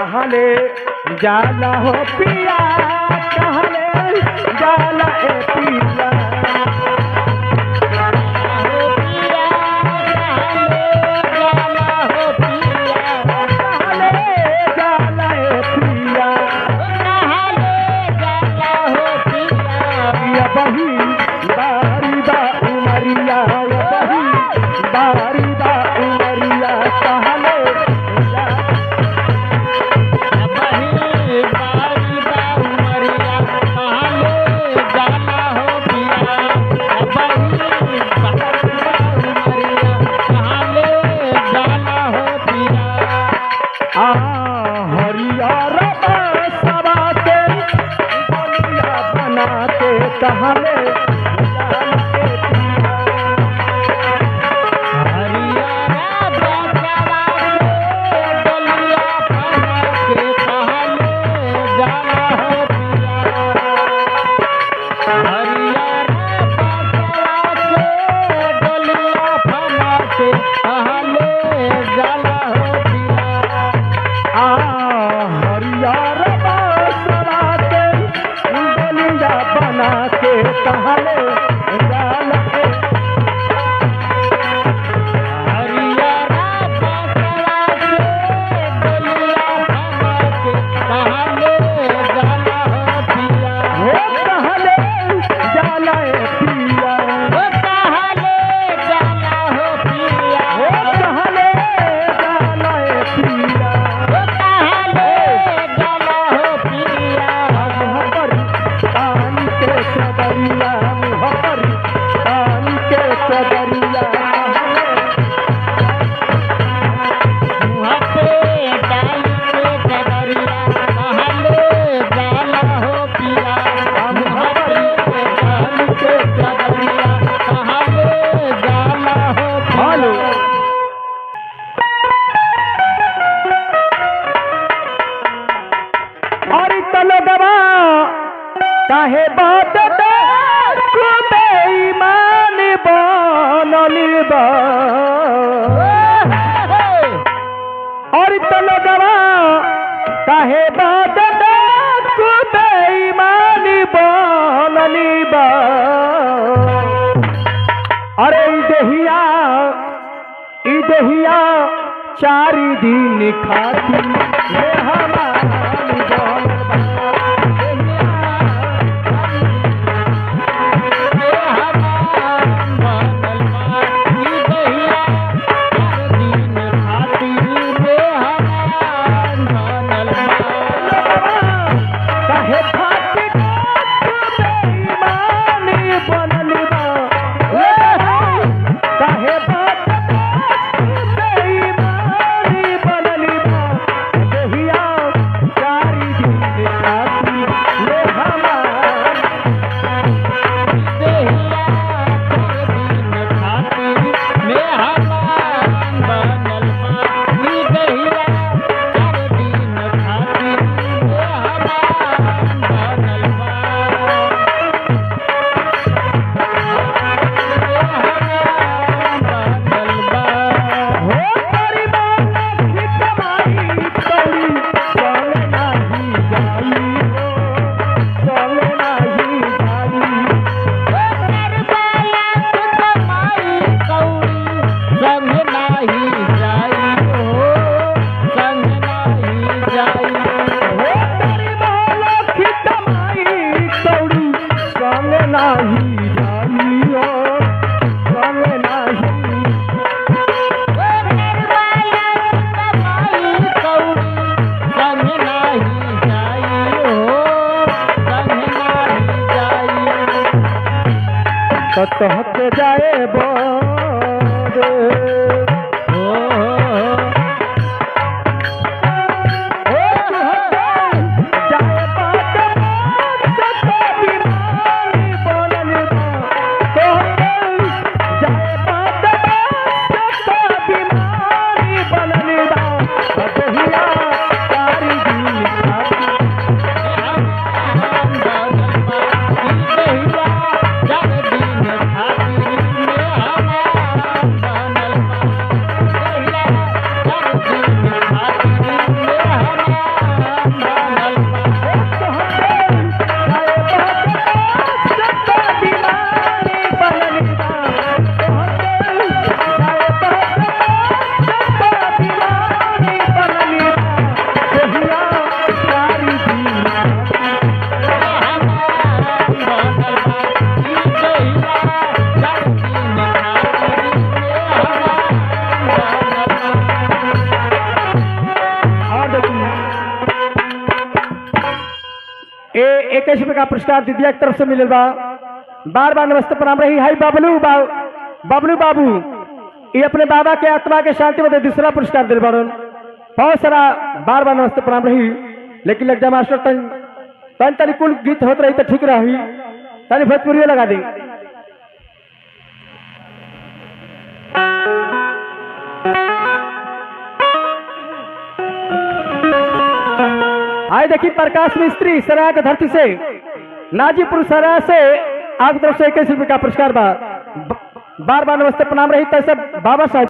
कहले जाला हो पिया कहले जाला ए पिया काहे बात बेईमान बनली बा और तलगवा काहे बात बेईमान बनली बा अरे ई देहिया 4 दिन खाती कहत जाए बोरे Yeah. 21 रुपये का पुरस्कार दीदिया की तरफ से मिले बा। बार बार नमस्ते प्रणाम रही। हाई बबलू बाबू ये अपने बाबा के आत्मा के शांति में दूसरा पुरस्कार दिल बारन। बहुत सारा बार बार नमस्ते प्रणाम रही। लेकिन लग जा मास्टर तन तनी कुल गीत होत रही तो ठीक रही। तनी भोजपुरी लगा दी। आए देखिए प्रकाश मिस्त्री सराय की धरती से नाजीपुर सराय से आपकी तरफ से 21 रुपये का पुरस्कार बार बार नमस्ते प्रणाम रही। तैसे बाबा साहब